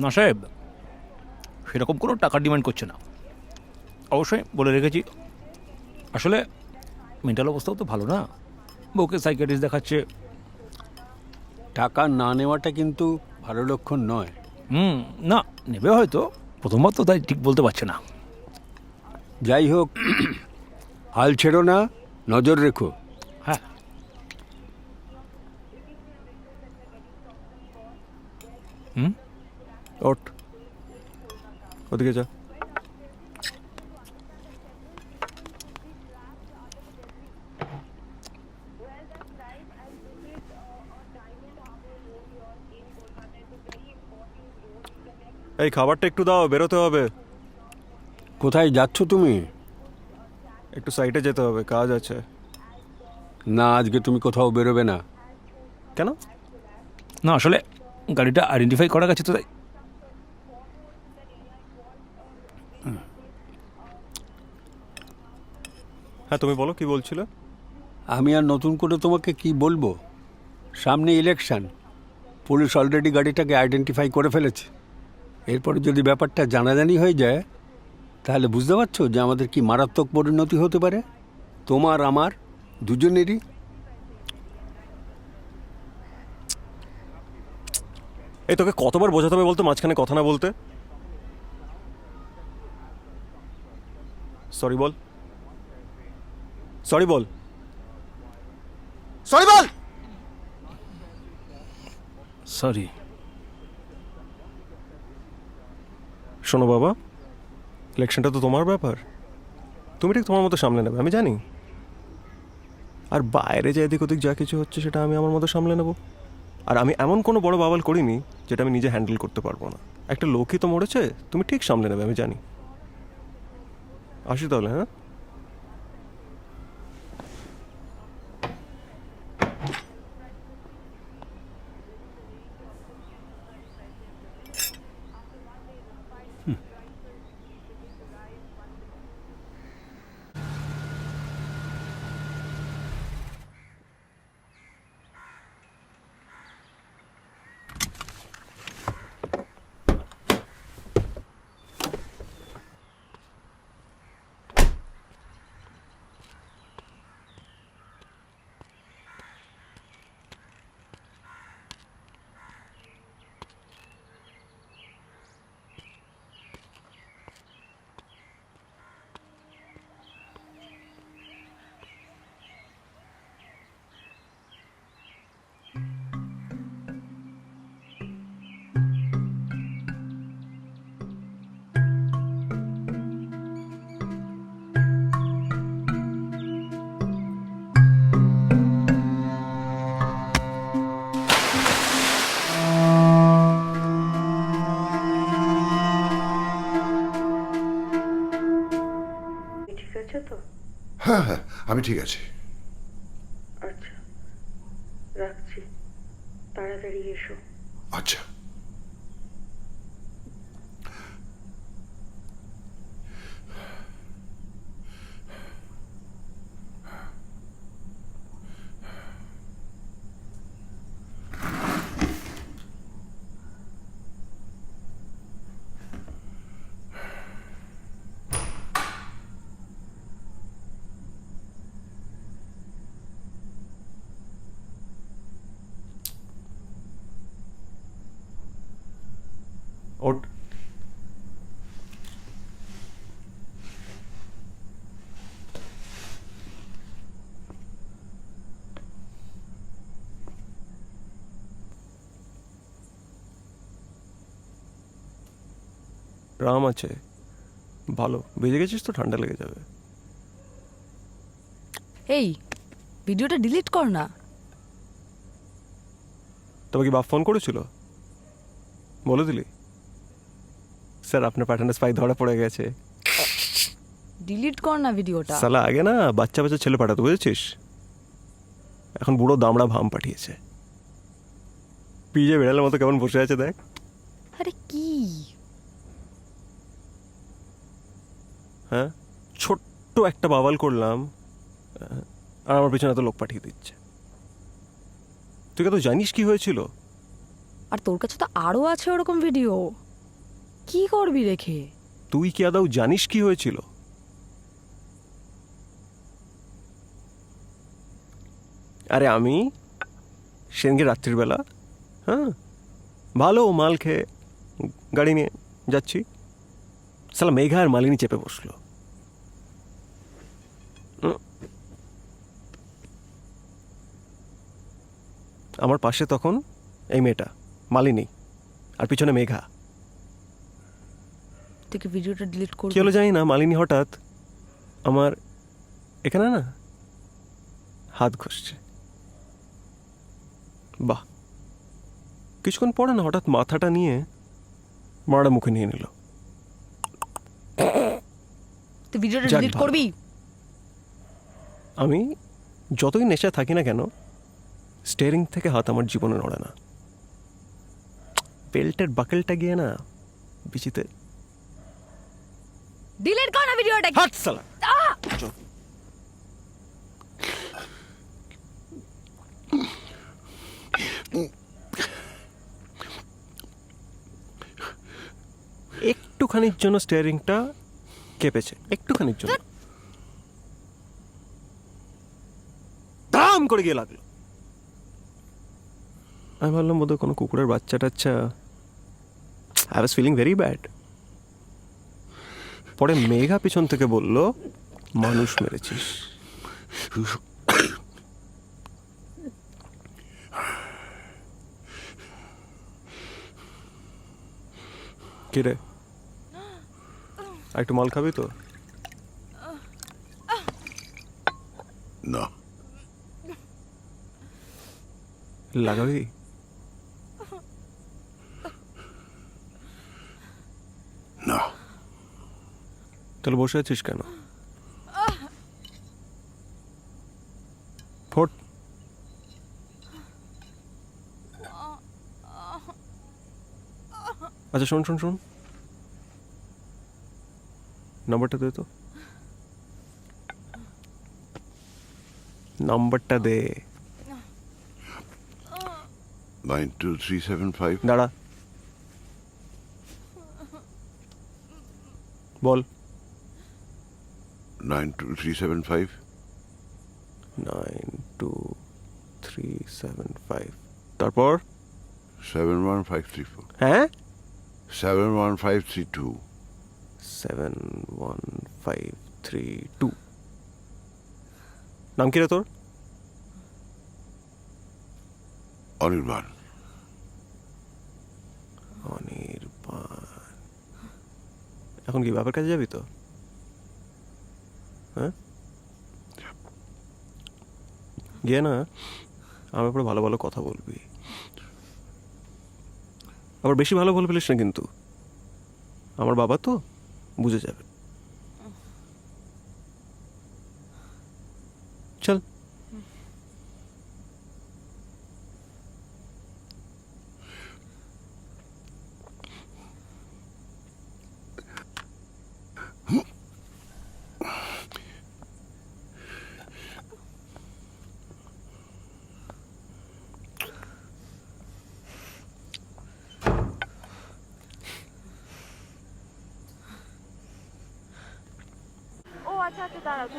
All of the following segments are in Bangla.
না সাহেব, সেরকম কোনো টাকার ডিমান্ড করছে না। অবশ্যই বলে রেখেছি, আসলে মেন্টাল অবস্থাও তো ভালো না, বউকে সাইকিয়াট্রিস্ট দেখাচ্ছে। টাকা না নেওয়াটা কিন্তু ভালো লক্ষণ নয়। না, নেবে হয়তো, প্রথমবার তো তাই ঠিক বলতে পারছে না। যাই হোক, হাল ছেড়ো না, নজর রেখো। হ্যাঁ, ওঠ, ওদিকে যা। এই খাবারটা একটু দাও, বেরোতে হবে। কোথায় যাচ্ছ তুমি? একটু সাইডে যেতে হবে, কাজ আছে। না, আজকে তুমি কোথাও বেরোবে না। কেন? না আসলে গাড়িটা আইডেন্টিফাই করা গেছে তো তাই। হ্যাঁ, তুমি বলো, কি বলছিলে? আমি আর নতুন করে তোমাকে কি বলবো? সামনে ইলেকশন, পুলিশ অলরেডি গাড়িটাকে আইডেন্টিফাই করে ফেলেছে। এরপরে যদি ব্যাপারটা জানাজানি হয়ে যায়, তাহলে বুঝতে পারছো যে আমাদের কি মারাত্মক পরিণতি হতে পারে, তোমার আমার দুজনেরই। এই তোকে কতবার বোঝাতে হবে বলতো মাঝখানে কথা না বলতে? সরি বল, সরি বল, সরি বল। সরি। শোনো বাবা, ইলেকশনটা তো তোমার ব্যাপার, তুমি ঠিক তোমার মতো সামলে নেবে, আমি জানি। আর বাইরে যে এদিক ওদিক যা কিছু হচ্ছে সেটা আমি আমার মতো সামলে নেব। আর আমি এমন কোনো বড় বাবাল করিনি যেটা আমি নিজে হ্যান্ডেল করতে পারবো না। একটা লোকই তো মরেছে, তুমি ঠিক সামলে নেবে, আমি জানি। আসি তাহলে, হ্যাঁ? ঠিক আছে তো? হ্যাঁ হ্যাঁ, আমি ঠিক আছি। আচ্ছা, রাখছি, তাড়াতাড়ি এসো। আচ্ছা। ওঠ। রাম আছে, ভালো। বেজে গেছিস তো, ঠান্ডা লেগে যাবে। এই ভিডিওটা ডিলিট কর না। তবে কি বাপ ফোন করেছিল? বলে দিলি স্যার আপনার পাঠানো স্পাই ধরা পড়ে গেছে? ডিলিট কর না ভিডিওটা। সালা আগে না বাচ্চা বাচ্চা ছেলে পাঠাতো, বুঝেছিস? এখন বুড়ো দামড়া ভাম পাঠিয়েছে। পিজে বেড়ালের মতো কেমন বসে আছে দেখ। আরে কি হ্যাঁ, ছোট্ট একটা বাবাল করলাম আর আমার পিছনে এত লোক পাঠিয়ে দিচ্ছে। তুই কত জানিস কি হয়েছিল? আর তোর কাছে তো আরো আছে ওরকম ভিডিও। কি করবি রেখে? তুই কি আদৌ জানিস কি হয়েছিল? আরে আমি সেদিনকে রাত্রিবেলা, হ্যাঁ, ভালো মাল খেয়ে গাড়ি নিয়ে যাচ্ছি, সালা মেঘা আর মালিনী চেপে বসলো। আমার পাশে তখন এই মেয়েটা মালিনী, আর পিছনে মেঘা। তুই কি ভিডিওটা ডিলিট কি করবি? হলো জানি না, মালিনী হঠাৎ আমার এখানে না হাত ঘষছে। বাহ, কিছুক্ষণ পরে না হঠাৎ মাথাটা নিয়ে মারা মুখে নিয়ে নিল। তুই ভিডিওটা যাক ডিলিট ভালো। করবি? আমি যতই নেশা থাকি না কেন, স্টিয়ারিং থেকে হাত আমার জীবনে নড়ে না। বেল্টের বাকেলটা গিয়ে না বিচিতে ডিলিট কর না ভিডিওটা। হাত সালা। একটুখানির জন্য স্টিয়ারিংটা কেঁপেছে, একটুখানির জন্য দাম করে গিয়ে লাগলো। আমি ভাবলাম বোধহয় কোনো কুকুরের বাচ্চা টাচ্চা। I was feeling very bad. পরে মেঘা পিছন থেকে বলল, মানুষ মেরেছিস। কি রে, আর একটু মাল খাবি তো? না, লাগাবি? না। তাহলে বসে আছিস কেন? ফোট। আচ্ছা শোন শোন শোন, নাম্বারটা দে তো, নাম্বারটা দে। 92375 দাঁড়া, বল। 92375 92375, তারপর 71534 হ্যাঁ 71532 71532। নাম কি রে তোর? অনির্বাণ। অনির্বাণ। এখন কি বাবার কাছে যাবি তো? হ্যাঁ, গিয়ে না আমার উপরে ভালো ভালো কথা বলবি, আবার বেশি ভালো বলে ফেলিস না কিন্তু, আমার বাবা তো বুঝে যাবে। চল।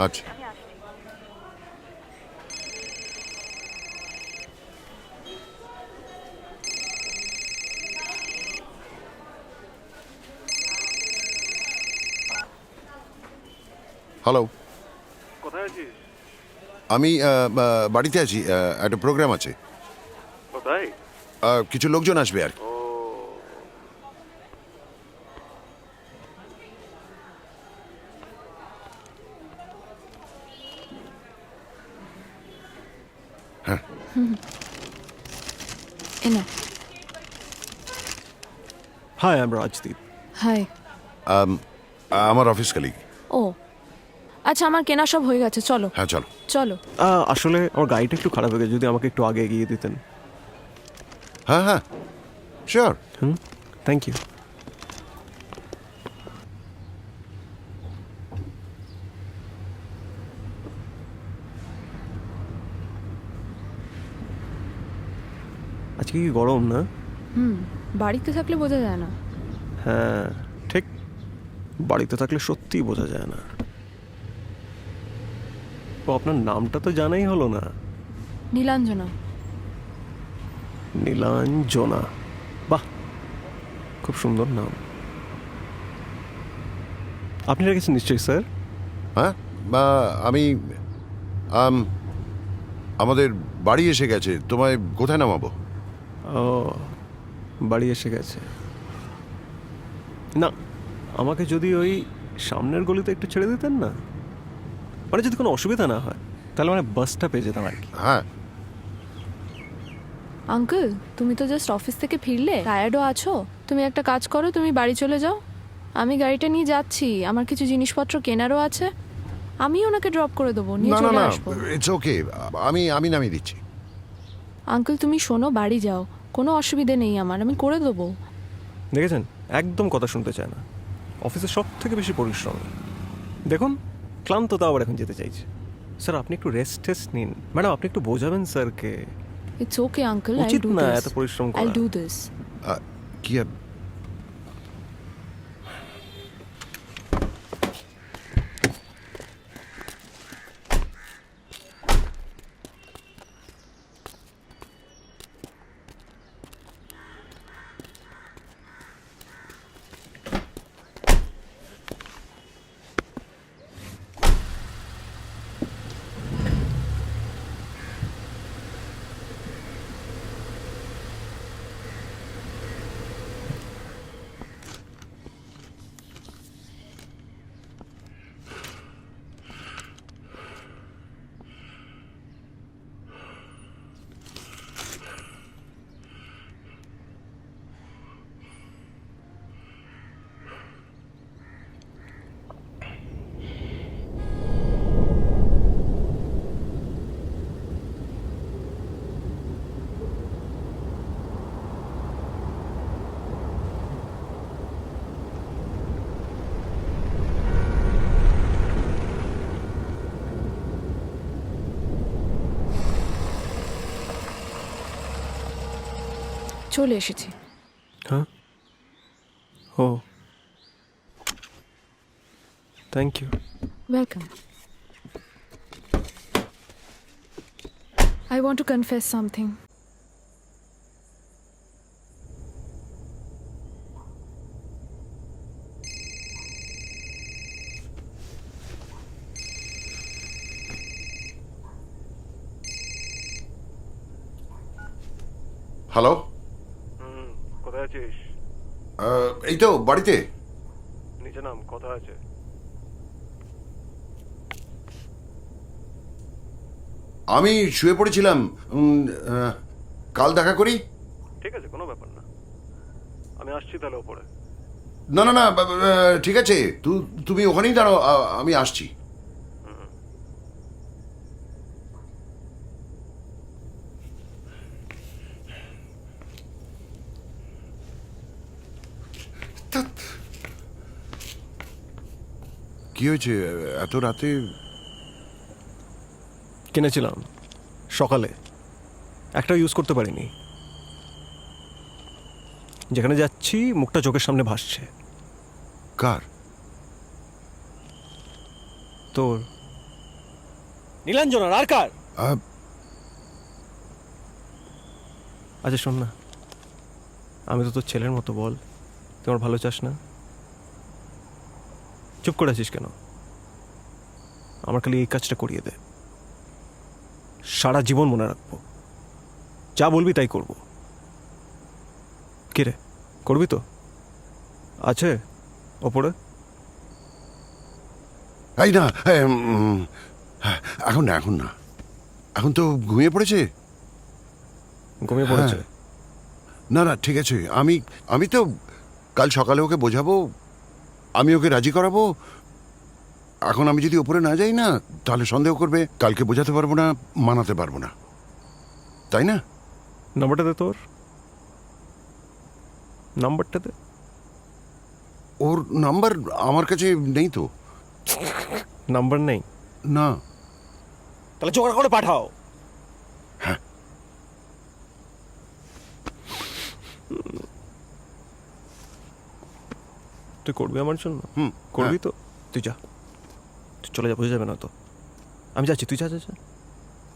আচ্ছা, হ্যালো। কোথায় আছিস? আমি বাড়িতে আছি, একটা প্রোগ্রাম আছে, কোথায়? কিছু লোকজন আসবে আর কি। এনা। Hi, I am Rajdeep. Hi. আমার অফিস কালিগ। ও আচ্ছা, আমার কেনা সব হয়ে গেছে, চলো। হ্যাঁ চলো। চলো। আসলে আমার গাড়িটা একটু খারাপ হয়ে গেছে, যদি আমাকে একটু আগে এগিয়ে দিতেন। হ্যাঁ হ্যাঁ, শিওর। Thank you. আজকে কি গরম না? বাড়িতে থাকলে বোঝা যায় না। হ্যাঁ ঠিক, বাড়িতে থাকলে সত্যিই বোঝা যায় না। ও আপনার নামটা তো জানাই হলো না। নীলাঞ্জনা। নীলাঞ্জনা, বাহ খুব সুন্দর নাম। আপনি রেখেছেন নিশ্চয়ই স্যার? হ্যাঁ, বা আমি আমাদের বাড়ি এসে গেছে, তোমায় কোথায় নামাবো? ও, বাড়ি এসে গেছে। না, আমাকে যদি ওই সামনের গলিতে একটু ছেড়ে দিতেন না, মানে যদি কোনো অসুবিধা না হয়, তাহলে মানে বাসটা পেয়ে যেতাম আর কি। হ্যাঁ, আঙ্কেল, তুমি তো জাস্ট অফিস থেকে ফিরলে, টায়ার্ডও আছো। তুমি একটা কাজ করো, তুমি বাড়ি চলে যাও, আমি গাড়িটা নিয়ে যাচ্ছি, আমার কিছু জিনিসপত্র কেনারও আছে। আমি ওনাকে ড্রপ করে দেবো, নিয়ে না না চলে না, আসবো। ইটস ওকে, আমি আমি নামিয়ে দিচ্ছি। আঙ্কেল তুমি শোনো, বাড়ি যাও, কোনো অসুবিধে নেই আমার, আমি করে দেবো। দেখেছেন, একদম কথা শুনতে চায় না। অফিসে সব থেকে বেশি পরিশ্রম। দেখুন, ক্লান্ত তো আবার এখন যেতে চাইছে। স্যার আপনি একটু রেস্ট টেস্ট নিন। ম্যাডাম আপনি একটু বোঝাবেন স্যারকে। ইটস ওকে আঙ্কেল, আইল উচিত ডু না দিস, এত পরিশ্রম আইল করা। Do this. কি আর চলে এসেছি। হ্যাঁ, oh thank you. Welcome. I want to confess something. Hello, কোথায় আছিস? এই তো বাড়িতে। নিচে নাম, কথা আছে। আমি শুয়ে পড়েছিলাম, কাল দেখা করি। ঠিক আছে, কোনো ব্যাপার না, আমি আসছি তাহলে ওপরে। না না না, ঠিক আছে, তুমি ওখানেই দাঁড়াও, আমি আসছি। ধ্যাৎ। কি হয়েছে এত রাতে? কিনেছিলাম সকালে, একটা ইউজ করতে পারিনি। যেখানে যাচ্ছি মুখটা চোখের সামনে ভাসছে। কার? তোর। নীলাঞ্জনার, আর কার? আচ্ছা শোন না, আমি তো তোর ছেলের মতো, বল তোমার ভালো চাস না? চুপ করে আছিস কেন? আমার খালি এই কাজটা করিয়ে দে, সারা জীবন মনে রাখবো। যা বলবি তাই করবো। কি রে, করবি তো? আছে ওপরে? এই না, এখন না, এখন না, এখন তো ঘুমিয়ে পড়েছে। ঘুমিয়ে পড়েছে? না না, ঠিক আছে, আমি তো কাল সকালে ওকে বোঝাবো, আমি ওকে রাজি করাবো। এখন আমি যদি ওপরে না যাই না, তাহলে সন্দেহ করবে, কালকে বোঝাতে পারবো না, মানাতে পারবো না, তাই না? নাম্বারটা দে তোর, নাম্বারটা দে। ওর নাম্বার আমার কাছে নেই তো। নাম্বার নেই? না। তাহলে জোগাড় করে পাঠাও। হ্যাঁ। তুই করবি আমার জন্য? হুম, করবি তো? তুই যা, তুই চলে যা, বুঝে যাবে না তো। আমি যাচ্ছি, তুই যা যা যা।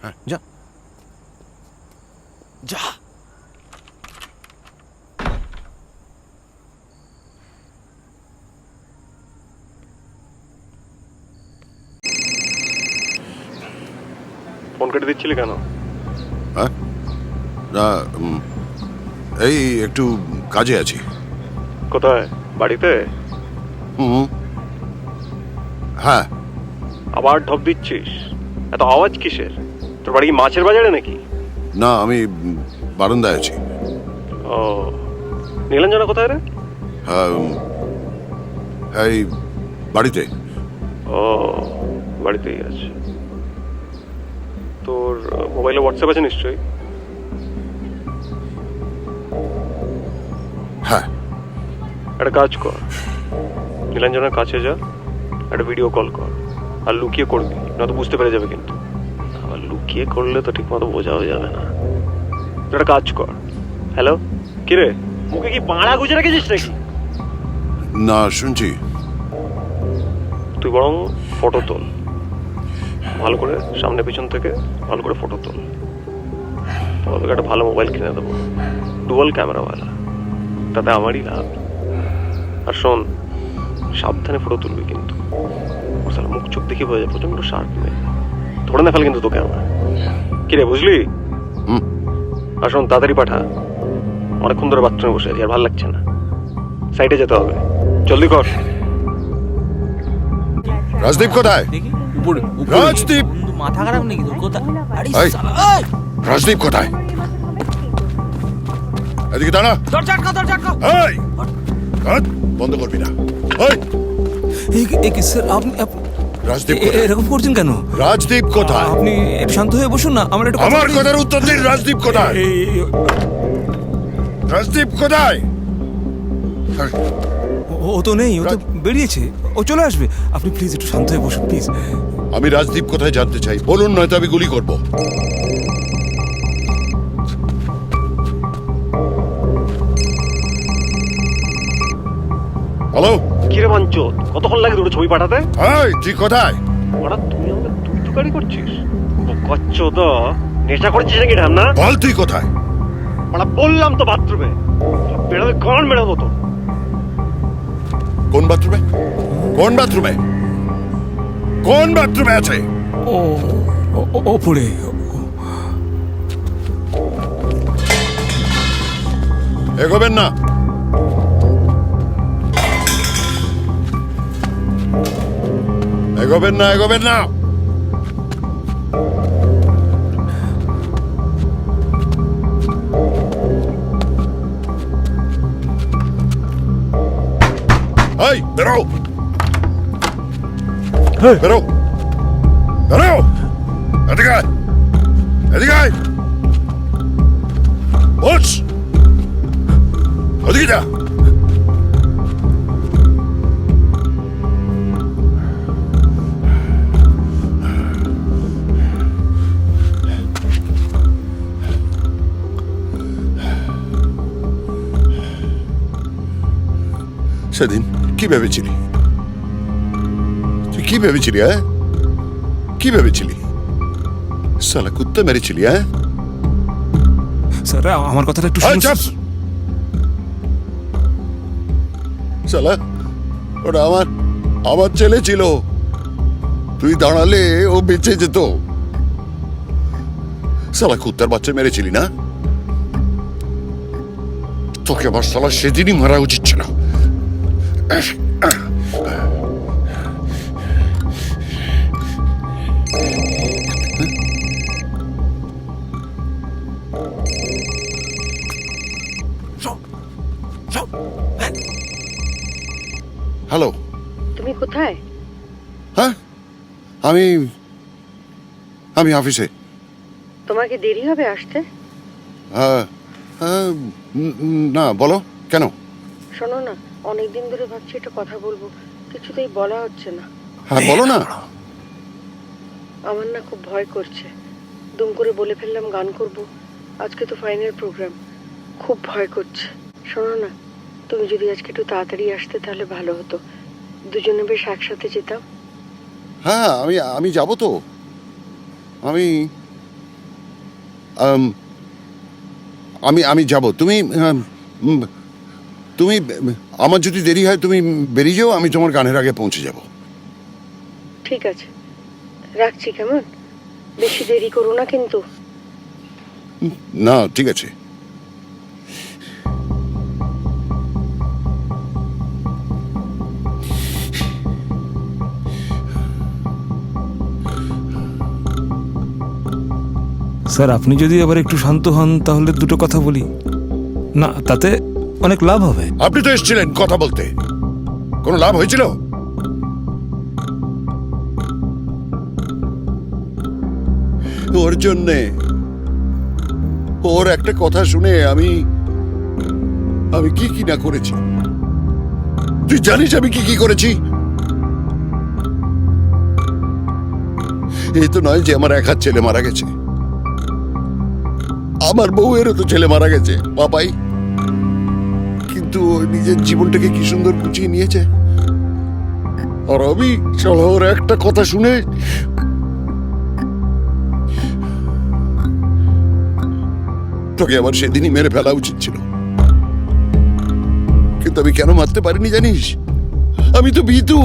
হ্যাঁ। যা যা। ফোন কেটে দিচ্ছিলি কেন? হ্যাঁ না, এই একটু কাজে আছি। কোথায়? বাড়িতে? হুম, হ্যাঁ। আবার ঢপ দিচ্ছিস? এত আওয়াজ কিসের? তোর বাড়ি কি মাছের বাজারে নাকি? না, আমি বারান্দায় আছি। ও, নীলাঞ্জনা কোথায় রে? হ্যাঁ, এই বাড়িতে। ও, বাড়িতেই আছে। তোর মোবাইলে হোয়াটসঅ্যাপ আছে নিশ্চয়ই? হ্যাঁ। একটা কাজ কর, নীলাঞ্জনার কাছে যা, একটা ভিডিও কল কর, আর লুকিয়ে করবি, নয়তো বুঝতে পেরে যাবে কিন্তু। আবার লুকিয়ে করলে তো ঠিক মতো বোঝাও যাবে না। তুই একটা কাজ কর। হ্যালো, কিরে মুখে কি পাড়া গুজে রেখেছিস নাকি? না, শুনছি। তুই বরং ফটো তোল, ভালো করে সামনে পিছন থেকে ভালো করে ফটো তোল। তোকে একটা ভালো মোবাইল কিনে দেবো, ডুয়াল ক্যামেরাওয়ালা, তাতে আমারই লাভ। আর শোন, সাবধানে ফটো তুলবি কিন্তু। ওর শালা মুখ চোখ দেখে বোঝা যায় প্রচন্ড শার্প মেয়ে, ধরে না ফেল কিন্তু তোকে আমার। কিরে বুঝলি? হুম। আর শোন, তাড়াতাড়ি পাঠা, অনেকক্ষণ ধরে বাথরুমে বসে আছি, আর ভালো লাগছে না, সাইডে যেতে হবে, জলদি কর। রাজদীপ কোথায়? রাজদীপ, মাথা খারাপ নাকি তোর? কোথায়? আরে এই। শালা, এই! রাজদীপ কোথায়? এদিকে দাঁড়া। দরজা আটকাও, দরজা আটকাও। এই, হাত বন্ধ করবি না। এই, এই স্যার, আপনি রাজদীপ কোথায়? এরকম করছেন কেন? রাজদীপ কোথায়? আপনি একটু শান্ত হয়ে বসুন না, আমার একটু কথা আমার বলি। কথার উত্তর দিন। রাজদীপ কোথায়? রাজদীপ কোথায়? ও তো নেই, ও তো বেরিয়েছে, ও চলে আসবে। আপনি প্লিজ একটু শান্ত হয়ে বসুন প্লিজ। আমি রাজদীপ কোথায় জানতে চাই, বলুন, নয়তো আমি গুলি করব। হ্যালো। কিরে মাঞ্চ, কতক্ষণ লাগে দুটো ছবি পাঠাতে? এই, তুই কোথায়? ওরা তুমি আমাকে তুই তুকারি করছিস? কচ্ছ তো নেশা করছিস নাকি ঢামনা? বল, তুই কোথায়? ওরা বললাম তো বাথরুমে, বেরোবে কান বেরোবো তো। কোন বাথরুমে? কোন বাথরুমে? কোন বাথরুমে আছে? ওপরে। এগোবেন না। এগোবেন না, এগোবেন না। এই, বেরো। বেরো, বেরো। এদিকে আয়, এদিকে আয়। বস, ওদিকে যা। সেদিন কি ভেবেছিলি? তুই কি ভেবেছিলি? হ্যাঁ, কি ভেবেছিলি? সালা কুত্তা মেরেছিলি? হ্যাঁ স্যার, আমার কথাটা একটু এই, শুনুন। চাপ। সালা, ওটা আমার ছেলে ছিল। তুই দাঁড়ালে ও বেঁচে যেত। সালা কুত্তার বাচ্চা মেরেছিলি না? তোকে আবার সালা সেদিনই মারা উচিত ছিল। হ্যালো। তুমি কোথায়? হ্যাঁ, আমি অফিসে। তোমার কি দেরি হবে আসতে? হ্যাঁ, না, বলো কেন? শোনো না, অনেকদিন ধরে ভাবছি একটা কথা বলবো, কিছুতেই বলা হচ্ছে না। হ্যাঁ, বলো না। আমার না খুব ভয় করছে। দুম করে বলে ফেললাম গান করব। আজকে তো ফাইনাল প্রোগ্রাম, খুব ভয় করছে। শোনো না, তুমি যদি আজকে একটু তাড়াতাড়ি আসতে তাহলে ভালো হতো, দুজনে বেশ একসাথে যেতাম। হ্যাঁ, আমি যাব তো। আমি আমি যাব। তুমি তুমি আমার যদি দেরি হয় তুমি বেরিয়ে যাও, আমি তোমার গানের আগে পৌঁছে যাব। ঠিক আছে, রাখছি কেমন? বেশি দেরি করো না কিন্তু। না, ঠিক আছে। স্যার আপনি যদি আবার একটু শান্ত হন তাহলে দুটো কথা বলি না, তাতে অনেক লাভ হবে। আপনি তো এসেছিলেন কথা বলতে, কোনো লাভ হয়েছিল? ওর জন্যে, ওর একটা কথা শুনে আমি কি না করেছি। তুই জানিস আমি কি করেছি? এই তো নয় যে আমার এক হাত ছেলে মারা গেছে, আমার বউয়েরও তো ছেলে মারা গেছে বাবাই, কিন্তু ও নিজের জীবনটাকে কি সুন্দর গুছিয়ে নিয়েছে। আর আমি ওর একটা কথা শুনে তোকে আবার সেদিনই মেরে ফেলা উচিত ছিল, কিন্তু আমি কেন মারতে পারিনি জানিস? আমি তো ভীতু,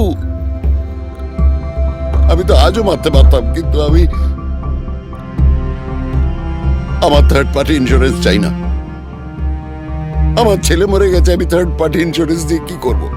আমি তো আজও মারতে পারতাম, কিন্তু আমার থার্ড পার্টি ইন্স্যুরেন্স চাই না। আমার ছেলে মরে গেছে, আমি থার্ড পার্টি ইন্স্যুরেন্স দিয়ে কি করবো?